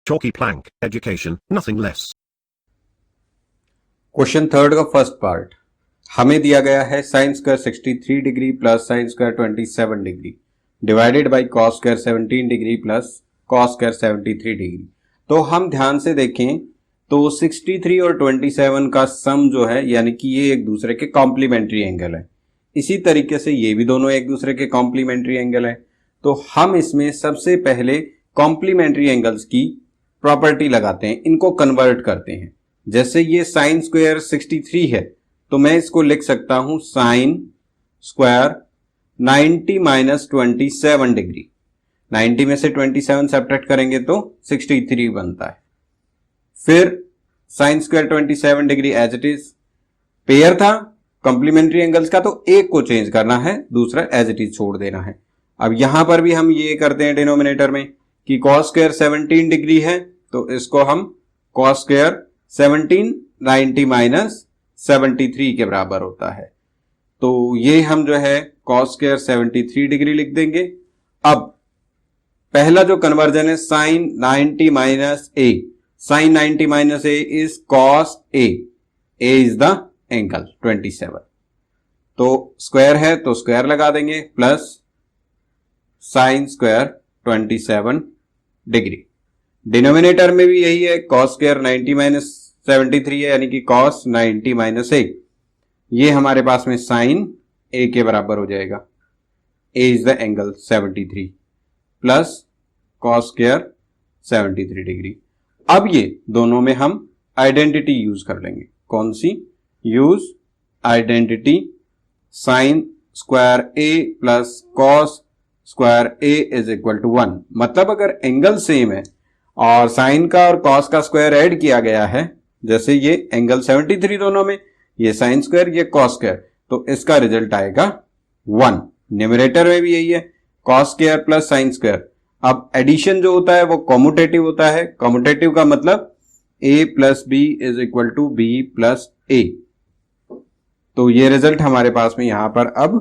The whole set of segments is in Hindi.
Chalky plank, education, nothing less. Question third का फर्स्ट पार्ट हमें दिया गया है sine square 63 degree plus sine square 27 degree divided by cos square 17 degree plus cos square 73 degree. तो हम ध्यान से देखें तो 63 और 27 का सम जो है यानी कि ये एक दूसरे के कॉम्प्लीमेंट्री एंगल है। इसी तरीके से ये भी दोनों एक दूसरे के कॉम्प्लीमेंट्री एंगल है। तो हम इसमें सबसे पहले कॉम्प्लीमेंट्री एंगल्स की प्रॉपर्टी लगाते हैं, इनको कन्वर्ट करते हैं। जैसे ये साइन स्क्वायर 63 है तो मैं इसको लिख सकता हूं साइन स्क्वायर 90 माइनस 27 डिग्री। 90 में से 27 सब्ट्रैक्ट करेंगे तो 63 बनता है। फिर sine square 27 degree as it is, pair था कॉम्प्लीमेंट्री एंगल्स का तो एक को चेंज करना है, दूसरा एज इट इज छोड़ देना है। अब यहां पर भी हम ये करते हैं डिनोमिनेटर में कि कॉस स्क्वायर 17 डिग्री है तो इसको हम कॉस स्क्वायर 17 90 माइनस 73 के बराबर होता है। तो ये हम जो है कॉस स्क्वायर 73 डिग्री लिख देंगे। अब पहला जो कन्वर्जन है sine 90 minus A, sine 90 minus A is cos A, A is the angle 27। तो स्क्वायर है तो स्क्वायर लगा देंगे plus sine square 27 degree. Denominator में भी यही है, कॉस स्क्वायर 90 माइनस 73 है यानी कि कॉस 90 माइनस ए, ये हमारे पास में साइन ए के बराबर हो जाएगा। A is the angle 73 plus cos square 73 degree. अब ये दोनों में हम आइडेंटिटी यूज कर लेंगे। कौन सी? Use identity sine square A plus cos square A is equal to 1। मतलब अगर एंगल सेम है और साइन का और कॉस का स्क्वायर ऐड किया गया है, जैसे ये एंगल 73 दोनों में, ये साइन स्क्वायर ये कॉस स्क्वायर, तो इसका रिजल्ट आएगा 1। न्यूमरेटर में भी यही है, cos square plus sine square. अब एडिशन जो होता है वो कॉम्यूटेटिव होता है। कॉम्यूटेटिव का मतलब a plus B is equal to B plus A. तो ये रिजल्ट हमारे पास में यहां पर अब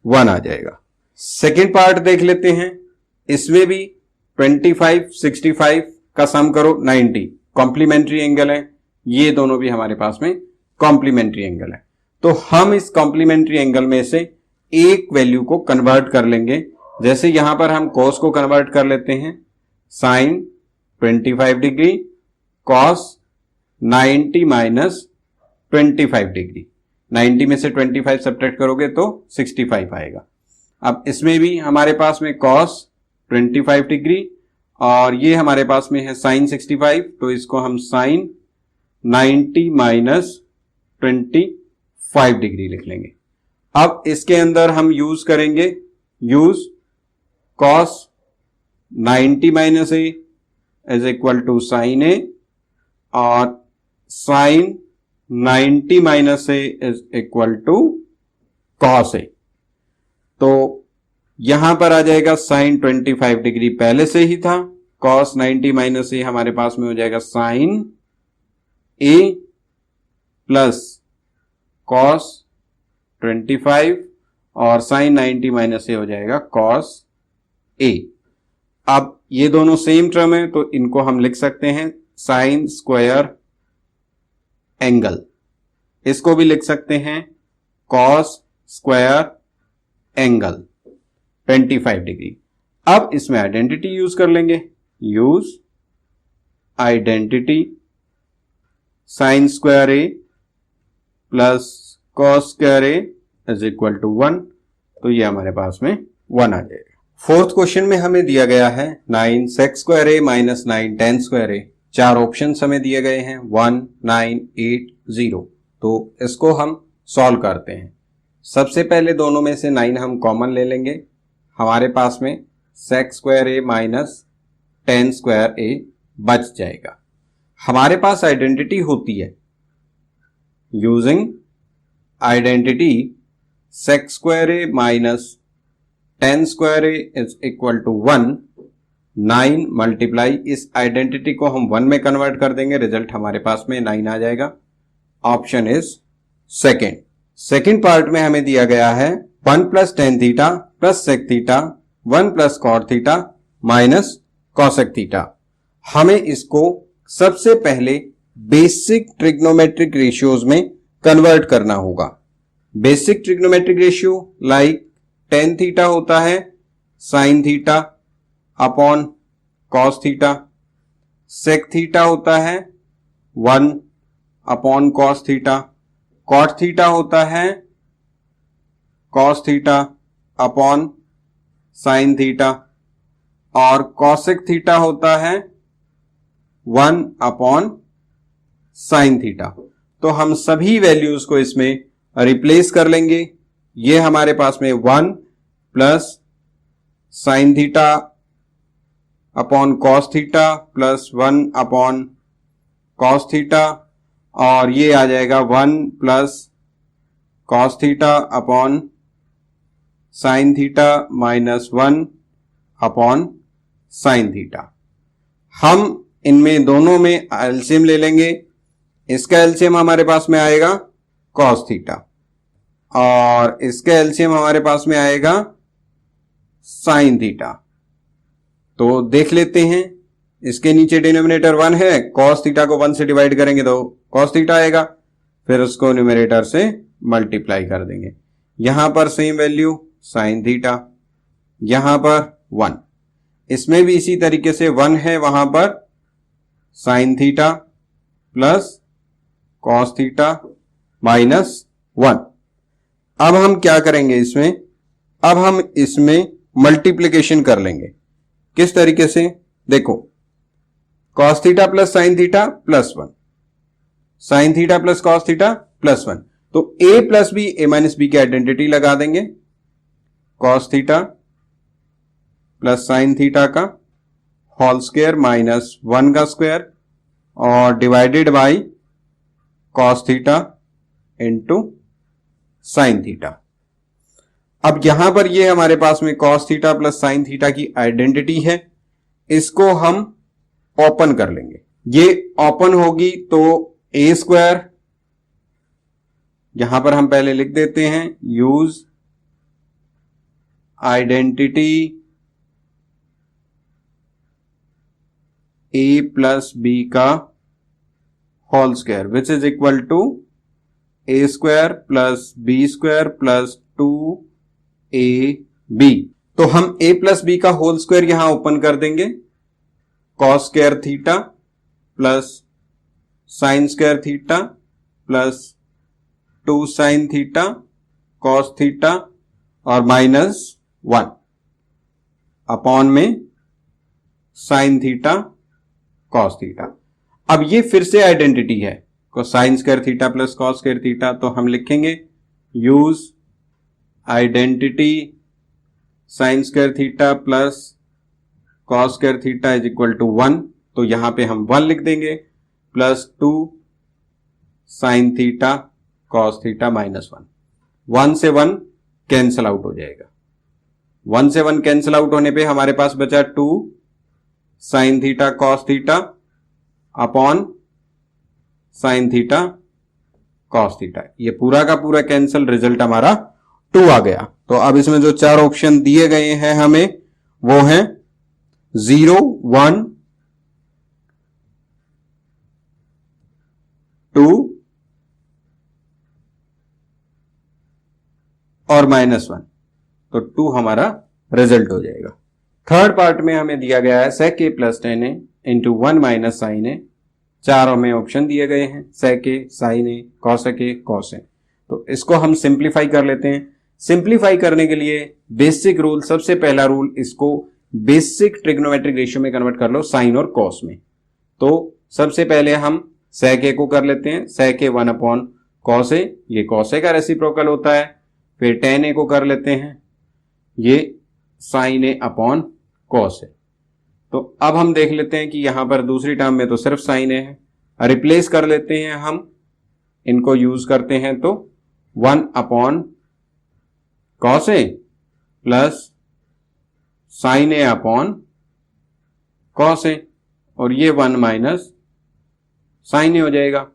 1 आ जाएगा। सेकेंड पार्ट देख लेते हैं। इसमें भी 25 65 का सम करो 90, कॉम्प्लीमेंट्री एंगल है, ये दोनों भी हमारे पास में कॉम्प्लीमेंट्री एंगल है। तो हम इस कॉम्प्लीमेंट्री एंगल में से एक वैल्यू को कन्वर्ट कर लेंगे। जैसे यहां पर हम कॉस को कन्वर्ट कर लेते हैं, sine 25 degree cos 90 minus 25 degree. 90 में से 25 सब्ट्रैक्ट करोगे तो 65 आएगा। अब इसमें भी हमारे पास में कॉस 25 डिग्री और ये हमारे पास में है साइन 65, तो इसको हम साइन 90 माइनस 25 डिग्री लिख लेंगे। अब इसके अंदर हम यूज करेंगे use cos 90 minus A is equal to sine A और sine 90 minus A is equal to cos A. तो यहां पर आ जाएगा साइन 25 डिग्री पहले से ही था, कॉस 90 माइनस ए हमारे पास में हो जाएगा साइन ए प्लस कॉस 25 और साइन 90 माइनस ए हो जाएगा कॉस ए। अब ये दोनों सेम टर्म है तो इनको हम लिख सकते हैं साइन स्क्वायर एंगल, इसको भी लिख सकते हैं कॉस स्क्वायर एंगल 25 डिग्री। अब इसमें आइडेंटिटी यूज कर लेंगे, use identity sine square A plus cos square A is equal to 1। तो ये हमारे पास में 1 आ जाएगा। फोर्थ क्वेश्चन में हमें दिया गया है 9 सेक square A minus 9 ten square A. 4 option हमें दिए गए हैं 1 9 8 0। तो इसको हम सॉल्व करते हैं। सबसे पहले दोनों में से 9 हम कॉमन ले लेंगे, हमारे पास में sec square A minus tan square A बच जाएगा। हमारे पास आइडेंटिटी होती है using identity sec square A minus tan square A is equal to 1। 9 multiply इस आइडेंटिटी को हम 1 में कन्वर्ट कर देंगे, रिजल्ट हमारे पास में 9 आ जाएगा। Option is second. Second part में हमें दिया गया है 1 plus tan theta plus sec theta 1 plus cot theta minus cosec theta. हमें इसको सबसे पहले बेसिक ट्रिग्नोमेट्रिक रेशियोज में कन्वर्ट करना होगा। Basic trigonometric ratio like tan theta होता है sine theta upon cos theta, sec theta होता है 1 upon cos theta, cot theta होता है cos theta upon sine theta और कॉसेक थीटा होता है 1 अपॉन साइन थीटा। तो हम सभी वैल्यूज को इसमें रिप्लेस कर लेंगे। ये हमारे पास में 1 plus sine theta upon cos theta plus 1 upon cos theta और ये आ जाएगा 1 plus cos theta upon sine theta minus 1 upon sine theta. हम इनमें दोनों में एलसीएम ले लेंगे। इसका एलसीएम हमारे पास में आएगा कॉस थीटा और इसका एलसीएम हमारे पास में आएगा साइन थीटा। तो देख लेते हैं, इसके नीचे डिनोमिनेटर 1 है, कॉस थीटा को 1 से डिवाइड करेंगे तो कॉस थीटा आएगा, फिर उसको न्यूमरेटर से मल्टीप्लाई कर देंगे। यहां पर सेम वैल्यू साइन थीटा, यहां पर 1, इसमें भी इसी तरीके से 1 है, वहां पर sign theta plus cos theta minus 1। अब हम क्या करेंगे इसमें, अब हम इसमें मल्टीप्लिकेशन कर लेंगे। किस तरीके से, देखो cos theta plus sine theta plus 1, sine theta plus cos theta plus 1, तो a plus B A minus B की आइडेंटिटी लगा देंगे। Cos theta plus sine theta का होल स्क्वायर माइनस 1 का स्क्वायर और divided by cos theta into sine theta. अब यहां पर ये हमारे पास में cos theta plus sine theta की आइडेंटिटी है, इसको हम ओपन कर लेंगे। ये ओपन होगी तो ए स्क्वायर, यहां पर हम पहले लिख देते हैं use identity a plus B का whole square which is equal to A square plus B square plus 2ab। तो हम a प्लस बी का होल स्क्वायर यहां ओपन कर देंगे, cos square theta plus sine square theta plus 2 sine theta cos theta और माइनस 1 अपॉन में साइन थीटा कॉस थीटा। अब ये फिर से आइडेंटिटी है, sine square theta plus cos square theta, तो हम लिखेंगे use identity sine square theta plus cos square theta is equal to 1, तो यहां पे हम 1 लिख देंगे plus 2 sine theta cos theta minus 1। 1 से 1 कैंसल आउट हो जाएगा, 1 से 1 कैंसल आउट होने पे हमारे पास बचा 2 sine theta cos theta upon sine theta cos theta. ये पूरा का पूरा कैंसल, रिजल्ट हमारा 2 आ गया। तो अब इसमें जो 4 ऑप्शन दिए गए हैं हमें वो हैं 0, 1, 2 और -1, तो 2 हमारा रिजल्ट हो जाएगा। थर्ड पार्ट में हमें दिया गया है sec a plus tan A into 1 minus sine A. चारों में ऑप्शन दिए गए हैं sec a, sin a, cosec a, cos a। तो इसको हम सिंप्लीफाई कर लेते हैं। सिंप्लीफाई करने के लिए बेसिक रूल, सबसे पहला रूल, इसको बेसिक ट्रिग्नोमेट्रिक रेशियो में कन्वर्ट कर लो साइन और कॉस में। तो सबसे पहले हम sec a को कर लेते हैं, sec a 1 upon cos a, ये cos a का रेसिप्रोकल होता है। फिर tan a को कर लेते हैं, ये sin a upon cos a। तो अब हम देख लेते हैं कि यहां पर दूसरी टर्म में तो सिर्फ sin a है, रिप्लेस कर लेते हैं हम, इनको यूज करते हैं तो 1 upon cos a plus sin a upon cos a और ये 1 माइनस sin a हो जाएगा।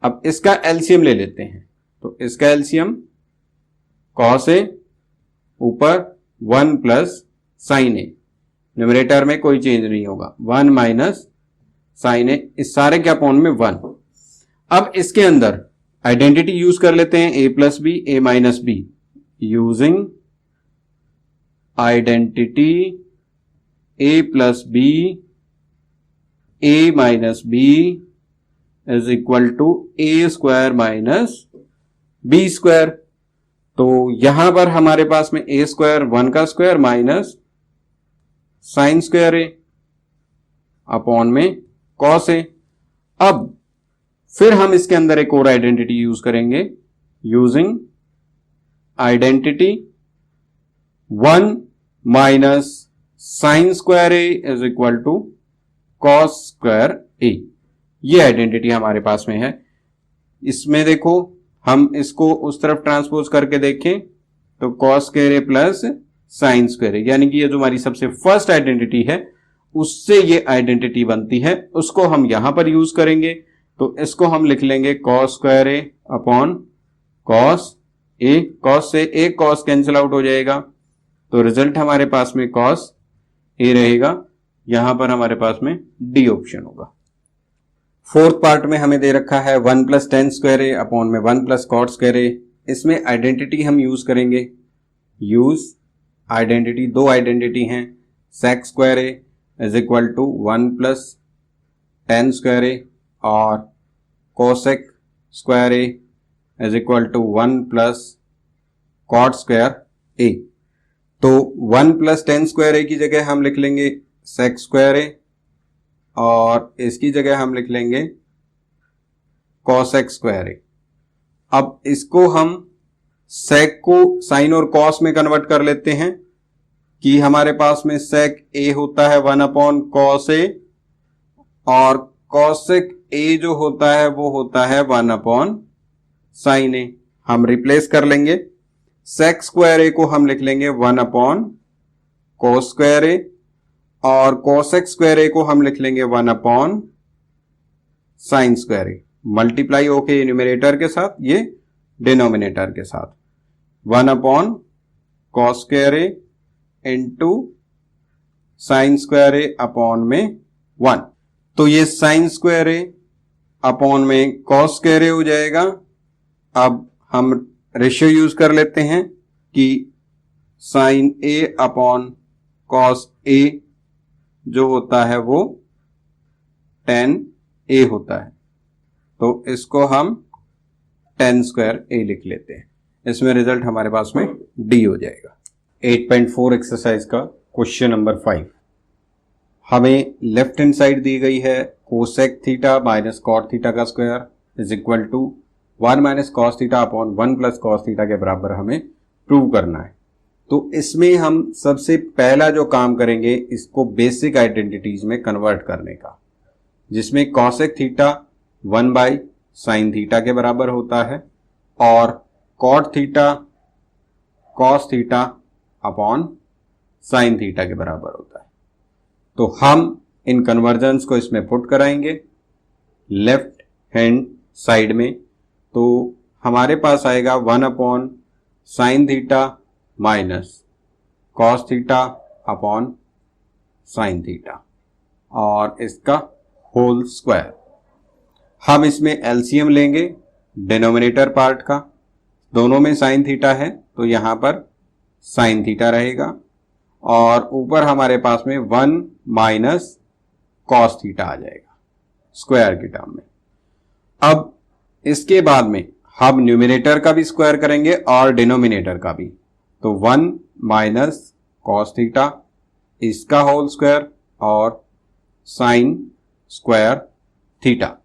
अब इसका एलसीएम ले लेते हैं, तो इसका एलसीएम cos a ऊपर 1 प्लस sin a, न्यूमरेटर में कोई चेंज नहीं होगा, 1 माइनस साइन ए, इस सारे के अपॉन में 1। अब इसके अंदर आइडेंटिटी यूज कर लेते हैं a plus B A minus B, using identity a plus B A minus B is equal to A square minus B square. तो यहां पर हमारे पास में ए स्क्वायर 1 का square minus sine square A upon में कॉस ए। अब फिर हम इसके अंदर एक और आइडेंटिटी यूज करेंगे, using identity 1 minus sine square A is equal to cos square A. ये आइडेंटिटी हमारे पास में है। इसमें देखो हम इसको उस तरफ ट्रांसपोज करके देखें तो cos square A plus sine square ए, यानी कि ये जो हमारी सबसे फर्स्ट आइडेंटिटी है उससे ये आइडेंटिटी बनती है, उसको हम यहां पर यूज करेंगे। तो इसको हम लिख लेंगे cos square A upon cos A. Cos से ए कॉस कैंसिल आउट हो जाएगा, तो रिजल्ट हमारे पास में कॉस ए रहेगा। यहां पर हमारे पास में डी ऑप्शन होगा। फोर्थ पार्ट में हमें दे रखा है 1 plus tan square A upon में 1 प्लस कॉट स्क्वायर ए। इसमें आइडेंटिटी हम यूज करेंगे, यूज आइडेंटिटी, दो आइडेंटिटी हैं, sec square A is equal to 1 plus tan square A और cosec square A is equal to 1 plus cot square A. तो 1 प्लस टेन स्क्वायर ए की जगह हम लिख लेंगे सेक स्क्वायर ए और इसकी जगह हम लिख लेंगे कॉसेक स्क्वायर ए। अब इसको हम सेक को साइन और कॉस में कन्वर्ट कर लेते हैं कि हमारे पास में सेक ए होता है 1 अपॉन कॉस ए और कॉसेक ए जो होता है वो होता है 1 अपॉन साइन ए। हम रिप्लेस कर लेंगे, सेक स्क्वायर ए को हम लिख लेंगे 1 अपॉन कॉस स्क्वायर ए और कोसेक स्क्वायर ए को हम लिख लेंगे 1 अपॉन साइन स्क्वायर ए। मल्टीप्लाई होके न्यूमरेटर के साथ, ये डिनोमिनेटर के साथ, 1 upon cos square A into sine square A upon में 1। तो ये साइन स्क्वायर ए अपॉन में कॉस स्क्वायर ए हो जाएगा। अब हम रेशियो यूज कर लेते हैं कि साइन ए अपॉन कॉस ए जो होता है वो tan a होता है, तो इसको हम tan स्क्वायर a लिख लेते हैं। इसमें रिजल्ट हमारे पास में D हो जाएगा। 8.4 एक्सरसाइज का क्वेश्चन नंबर 5। हमें लेफ्ट हैंड साइड दी गई है cosec theta minus cot theta का square is equal to 1 minus cos theta upon 1 plus cos theta के बराबर हमें प्रूव करना है। तो इसमें हम सबसे पहला जो काम करेंगे इसको बेसिक आइडेंटिटीज में कन्वर्ट करने का, जिसमें cosec theta 1 by sine theta के बराबर होता है और cot theta cos theta upon sine theta के बराबर होता है। तो हम इन कन्वर्जन्स को इसमें पुट कराएंगे लेफ्ट हैंड साइड में। तो हमारे पास आएगा 1 upon sine theta minus cos theta upon sine theta और इसका होल स्क्वायर। हम इसमें एलसीएम लेंगे डिनोमिनेटर पार्ट का, दोनों में साइन थीटा है तो यहां पर साइन थीटा रहेगा और ऊपर हमारे पास में 1 माइनस कॉस थीटा आ जाएगा स्क्वायर की टर्म में। अब इसके बाद में हम न्यूमिनेटर का भी स्क्वायर करेंगे और डिनोमिनेटर का भी, तो 1 माइनस कॉस थीटा इसका होल स्क्वायर और साइन स्क्वायर थीटा।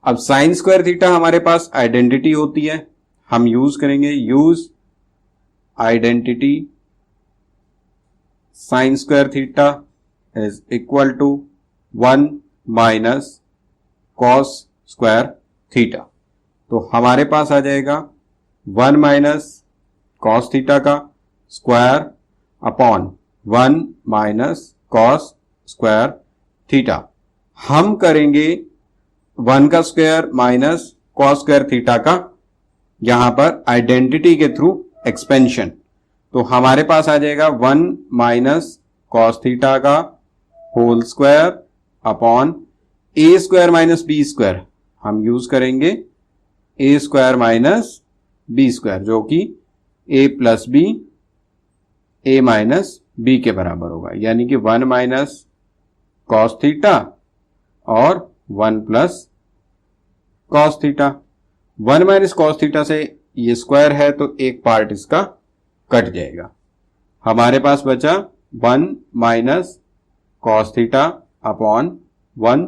अब साइन स्क्वायर थीटा हमारे पास आइडेंटिटी होती है, हम यूज करेंगे use identity sine square theta is equal to 1 minus cos square theta. तो हमारे पास आ जाएगा 1 माइनस कॉस थीटा का square upon 1 minus cos square theta. हम करेंगे 1 का square minus cos square theta का यहां पर आइडेंटिटी के थ्रू एक्सपेंशन, तो हमारे पास आ जाएगा 1 माइनस कॉस थीटा का होल स्क्वायर अपॉन ए स्क्वायर माइनस बी स्क्वायर हम यूज करेंगे ए स्क्वायर माइनस बी स्क्वायर, जो कि ए plus B A minus B के बराबर होगा, यानी कि 1 माइनस कॉस थीटा और 1 plus cos theta. 1 minus cos theta से ये स्क्वायर है तो एक पार्ट इसका कट जाएगा, हमारे पास बचा 1 minus cos theta upon 1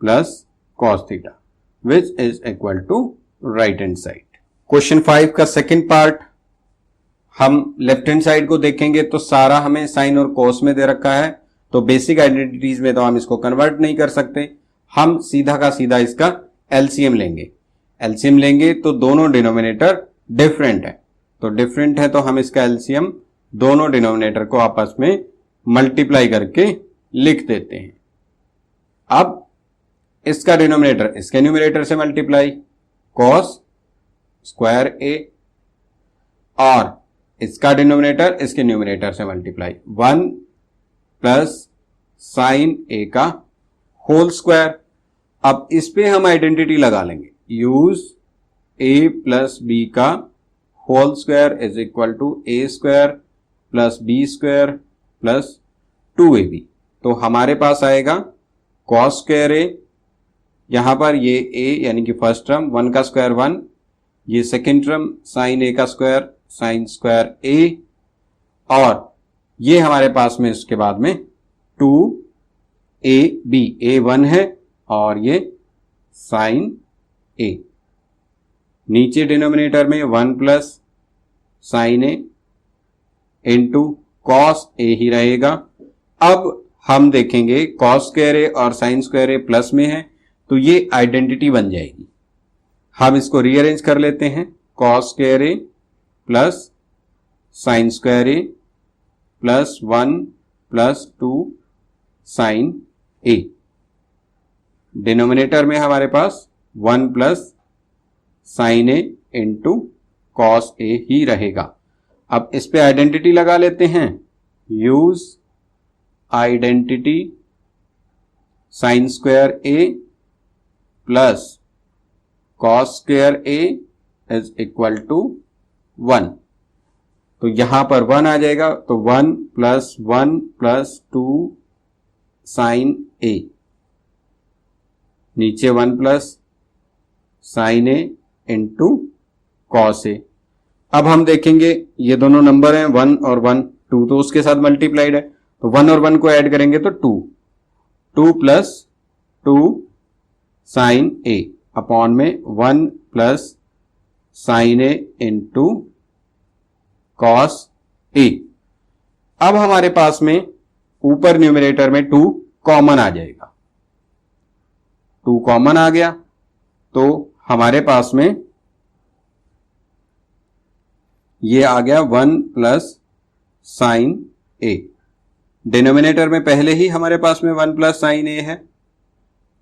plus cos theta which is equal to right hand side. Question 5 का सेकेंड पार्ट हम लेफ्ट हैंड साइड को देखेंगे तो सारा हमें साइन और कोस में दे रखा है, तो बेसिक आइडेंटिटीज में तो हम इसको कन्वर्ट नहीं कर सकते, हम सीधा का सीधा इसका एलसीएम लेंगे। एलसीएम लेंगे तो दोनों डिनोमिनेटर डिफरेंट है, तो डिफरेंट है तो हम इसका एलसीएम दोनों डिनोमिनेटर को आपस में मल्टीप्लाई करके लिख देते हैं। अब इसका डिनोमिनेटर इसके न्यूमरेटर से मल्टीप्लाई, कॉस स्क्वायर ए, और इसका डिनोमिनेटर इसके न्यूमरेटर से मल्टीप्लाई, 1 प्लस साइन ए का होल स्क्वायर। अब इस पे हम आइडेंटिटी लगा लेंगे, यूज ए प्लस बी का whole square is equal to A square plus B square plus 2ab। तो हमारे पास आएगा कॉस स्क्वायर ए, यहां पर ये ए यानी कि फर्स्ट टर्म 1 का स्क्वायर 1, ये सेकेंड टर्म साइन ए का स्क्वायर साइन स्क्वायर ए, और ये हमारे पास में इसके बाद में 2ab, ए 1 है और ये साइन ए, नीचे डिनोमिनेटर में 1 plus sine A into cos A ही रहेगा। अब हम देखेंगे कॉस स्क्वायर ए और साइन स्क्वायर ए प्लस में है तो ये आइडेंटिटी बन जाएगी, हम इसको रीअरेंज कर लेते हैं, cos square A plus sine square A plus 1 plus 2 sine A, denominator में हमारे पास 1 plus sine A into cos A ही रहेगा। अब इस पे आइडेंटिटी लगा लेते हैं, use identity sine square A plus cos square A is equal to 1, तो यहां पर 1 आ जाएगा, तो 1 प्लस 2 साइन ए, नीचे 1 plus sine A into cos A. अब हम देखेंगे ये दोनों नंबर हैं 1 और 1, 2 तो उसके साथ मल्टीप्लाइड है, तो 1 और 1 को ऐड करेंगे तो 2 प्लस 2 साइन ए अपॉन में 1 plus sine A into cos A. अब हमारे पास में ऊपर न्यूमरेटर में 2 कॉमन आ जाएगा, 2 कॉमन आ गया तो हमारे पास में ये आ गया 1 प्लस साइन ए, डिनोमिनेटर में पहले ही हमारे पास में 1 प्लस साइन ए है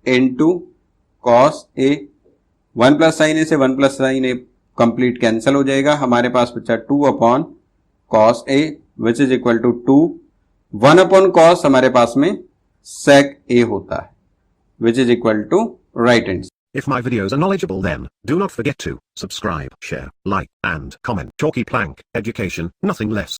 into cos A, 1 plus sine A से 1 plus sine A complete cancel हो जाएगा, हमारे पास बचा 2 upon cos A which is equal to 2, 1 upon cos हमारे पास में सेक ए होता है which is equal to right hand. If my videos are knowledgeable, then do not forget to subscribe, share, like, and comment. Chalky Plank Education, nothing less.